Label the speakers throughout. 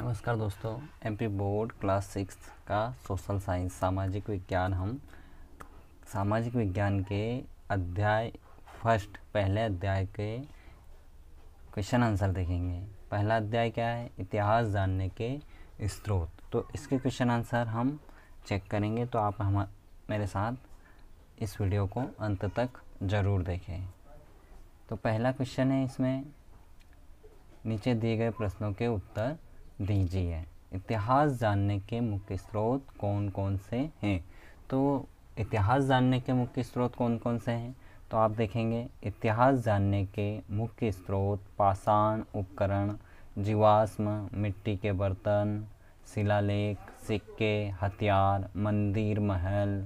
Speaker 1: नमस्कार दोस्तों, MP board class 6 का सोशल साइंस सामाजिक विज्ञान हम सामाजिक विज्ञान के अध्याय फर्स्ट पहले अध्याय के क्वेश्चन आंसर देखेंगे। पहला अध्याय क्या है? इतिहास जानने के स्रोत। तो इसके क्वेश्चन आंसर हम चेक करेंगे, तो आप मेरे साथ इस वीडियो को अंत तक ज़रूर देखें। तो पहला क्वेश्चन है, इसमें नीचे दिए गए प्रश्नों के उत्तर दीजिए। इतिहास जानने के मुख्य स्रोत कौन कौन से हैं? तो इतिहास जानने के मुख्य स्रोत कौन कौन से हैं? तो आप देखेंगे, इतिहास जानने के मुख्य स्रोत पाषाण उपकरण, जीवाश्म, मिट्टी के बर्तन, शिलालेख, सिक्के, हथियार, मंदिर, महल,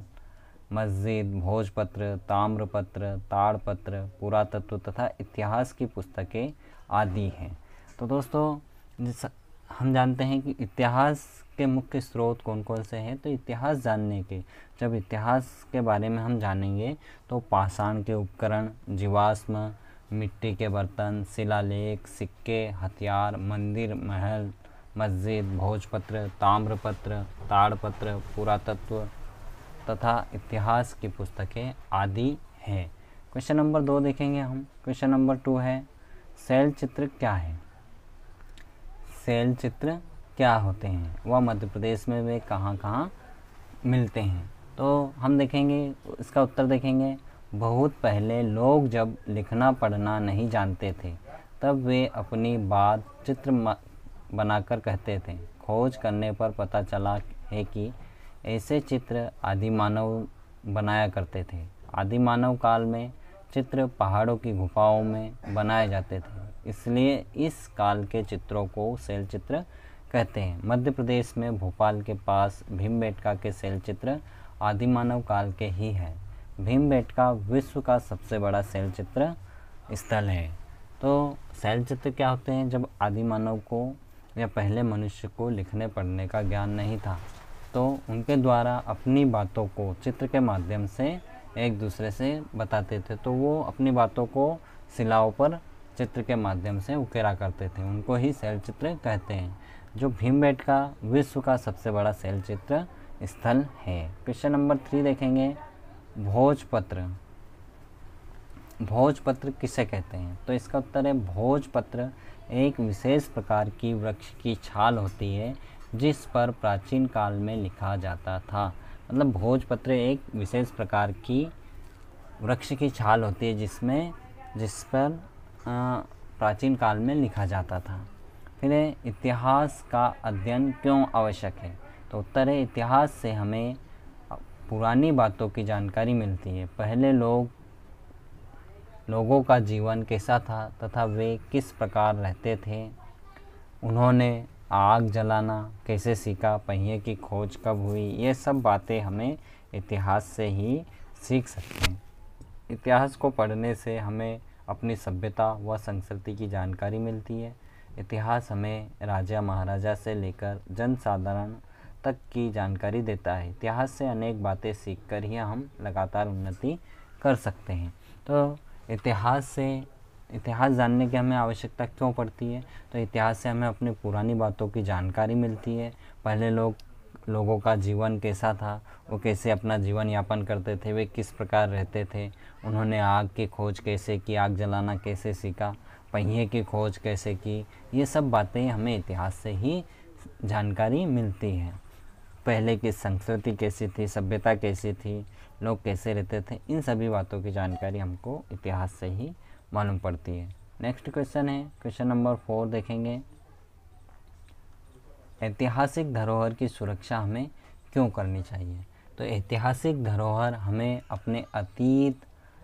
Speaker 1: मस्जिद, भोजपत्र, ताम्रपत्र, ताड़पत्र, पुरातत्व तथा इतिहास की पुस्तकें आदि हैं। तो दोस्तों, हम जानते हैं कि इतिहास के मुख्य स्रोत कौन कौन से हैं। तो इतिहास जानने के, जब इतिहास के बारे में हम जानेंगे तो पाषाण के उपकरण, जीवाश्म, मिट्टी के बर्तन, शिलालेख, सिक्के, हथियार, मंदिर, महल, मस्जिद, भोजपत्र, ताम्रपत्र, ताड़पत्र, पुरातत्व तथा इतिहास की पुस्तकें आदि हैं। क्वेश्चन नंबर 2 देखेंगे हम। क्वेश्चन नंबर 2 है, शैल चित्र क्या है? शैल चित्र क्या होते हैं? वह मध्य प्रदेश में वे कहाँ कहाँ मिलते हैं? तो हम देखेंगे, इसका उत्तर देखेंगे, बहुत पहले लोग जब लिखना पढ़ना नहीं जानते थे तब वे अपनी बात चित्र बनाकर कहते थे। खोज करने पर पता चला है कि ऐसे चित्र आदि मानव बनाया करते थे। आदि मानव काल में चित्र पहाड़ों की गुफाओं में बनाए जाते थे, इसलिए इस काल के चित्रों को शैल चित्र कहते हैं। मध्य प्रदेश में भोपाल के पास भीमबेटका के शैल चित्र आदि मानव काल के ही है। भीमबेटका विश्व का सबसे बड़ा शैल चित्र स्थल है। तो शैल चित्र क्या होते हैं? जब आदि मानव को या पहले मनुष्य को लिखने पढ़ने का ज्ञान नहीं था तो उनके द्वारा अपनी बातों को चित्र के माध्यम से एक दूसरे से बताते थे। तो वो अपनी बातों को शिलाओं पर चित्र के माध्यम से उकेरा करते थे, उनको ही शैल चित्र कहते हैं। जो भीमबेटका विश्व का सबसे बड़ा शैल चित्र स्थल है। क्वेश्चन नंबर 3 देखेंगे, भोजपत्र। भोजपत्र किसे कहते हैं? तो इसका उत्तर है, भोजपत्र एक विशेष प्रकार की वृक्ष की छाल होती है जिस पर प्राचीन काल में लिखा जाता था। मतलब भोजपत्र एक विशेष प्रकार की वृक्ष की छाल होती है जिस पर प्राचीन काल में लिखा जाता था। फिर इतिहास का अध्ययन क्यों आवश्यक है? तो उत्तर है, इतिहास से हमें पुरानी बातों की जानकारी मिलती है। पहले लोगों का जीवन कैसा था तथा वे किस प्रकार रहते थे, उन्होंने आग जलाना कैसे सीखा, पहिए की खोज कब हुई, ये सब बातें हमें इतिहास से ही सीख सकते हैं। इतिहास को पढ़ने से हमें अपनी सभ्यता व संस्कृति की जानकारी मिलती है। इतिहास हमें राजा महाराजा से लेकर जनसाधारण तक की जानकारी देता है। इतिहास से अनेक बातें सीखकर ही हम लगातार उन्नति कर सकते हैं। तो इतिहास जानने की हमें आवश्यकता क्यों पड़ती है? तो इतिहास से हमें अपनी पुरानी बातों की जानकारी मिलती है। पहले लोगों का जीवन कैसा था, वो कैसे अपना जीवन यापन करते थे, वे किस प्रकार रहते थे, उन्होंने आग की खोज कैसे की, आग जलाना कैसे सीखा, पहिए की खोज कैसे की, ये सब बातें हमें इतिहास से ही जानकारी मिलती है। पहले की संस्कृति कैसी थी, सभ्यता कैसी थी, लोग कैसे रहते थे, इन सभी बातों की जानकारी हमको इतिहास से ही मालूम पड़ती है। नेक्स्ट क्वेश्चन है, क्वेश्चन नंबर 4 देखेंगे, ऐतिहासिक धरोहर की सुरक्षा हमें क्यों करनी चाहिए? तो ऐतिहासिक धरोहर हमें अपने अतीत,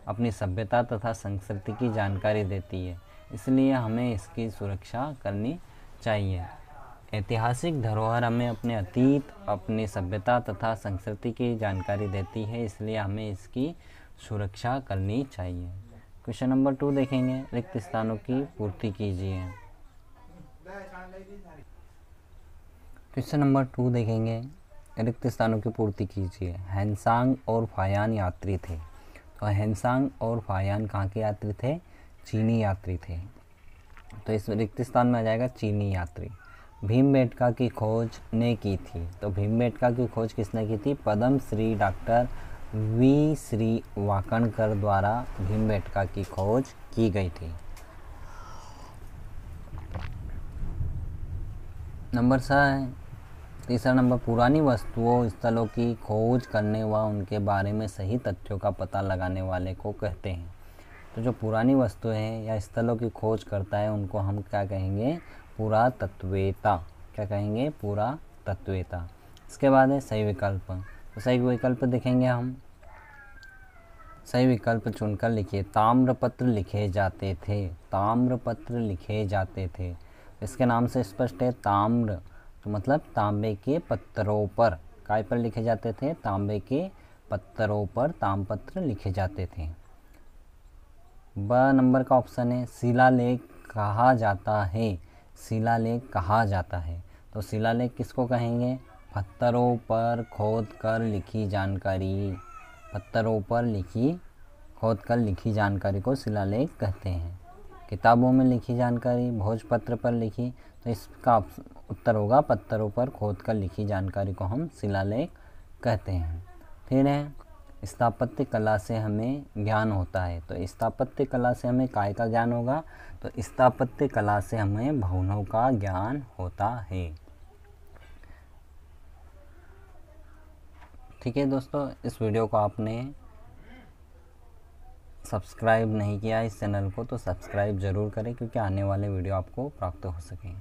Speaker 1: अपनी सभ्यता तथा संस्कृति की जानकारी देती है, इसलिए हमें इसकी सुरक्षा करनी चाहिए। ऐतिहासिक धरोहर हमें अपने अतीत, अपनी सभ्यता तथा संस्कृति की जानकारी देती है, इसलिए हमें इसकी सुरक्षा करनी चाहिए। क्वेश्चन नंबर 2 देखेंगे, रिक्त स्थानों की पूर्ति कीजिए। क्वेश्चन नंबर 2 देखेंगे, रिक्त स्थानों की पूर्ति कीजिए। हेनसांग और फायान यात्री थे। तो हेनसांग और फायान कहाँ के यात्री थे? चीनी यात्री थे। तो इस रिक्त स्थान में आ जाएगा चीनी यात्री। भीमबेटका की खोज ने की थी। तो भीमबेटका की खोज किसने की थी? पद्मश्री डॉक्टर वी श्रीवाकणकर द्वारा भीमबेटका की खोज की गई थी। नंबर 6 है, तीसरा नंबर, पुरानी वस्तुओं स्थलों की खोज करने व उनके बारे में सही तथ्यों का पता लगाने वाले को कहते हैं। तो जो पुरानी वस्तुएं हैं या स्थलों की खोज करता है उनको हम क्या कहेंगे? पुरातत्ववेत्ता। क्या कहेंगे? पुरातत्ववेत्ता। इसके बाद है सही विकल्प। तो सही विकल्प देखेंगे हम। सही विकल्प चुनकर लिखिए। ताम्रपत्र लिखे जाते थे। ताम्रपत्र लिखे जाते थे। इसके नाम से स्पष्ट है, ताम्र तो मतलब तांबे के पत्थरों पर। काय पर लिखे जाते थे? तांबे के पत्थरों पर ताम्रपत्र लिखे जाते थे। ब नंबर का ऑप्शन है, शिलालेख कहा जाता है। शिलालेख कहा जाता है। तो शिलालेख किसको कहेंगे? पत्थरों पर खोद कर लिखी जानकारी। पत्थरों पर खोद कर लिखी जानकारी को शिलालेख कहते हैं। किताबों में लिखी जानकारी, भोजपत्र पर लिखी, तो इसका उत्तर होगा पत्थरों पर खोद कर लिखी जानकारी को हम शिलालेख कहते हैं। फिर है, स्थापत्य कला से हमें ज्ञान होता है। तो स्थापत्य कला से हमें काय का ज्ञान होगा? तो स्थापत्य कला से हमें भवनों का ज्ञान होता है। ठीक है दोस्तों, इस वीडियो को आपने सब्सक्राइब नहीं किया इस चैनल को तो सब्सक्राइब ज़रूर करें, क्योंकि आने वाले वीडियो आपको प्राप्त हो सकें।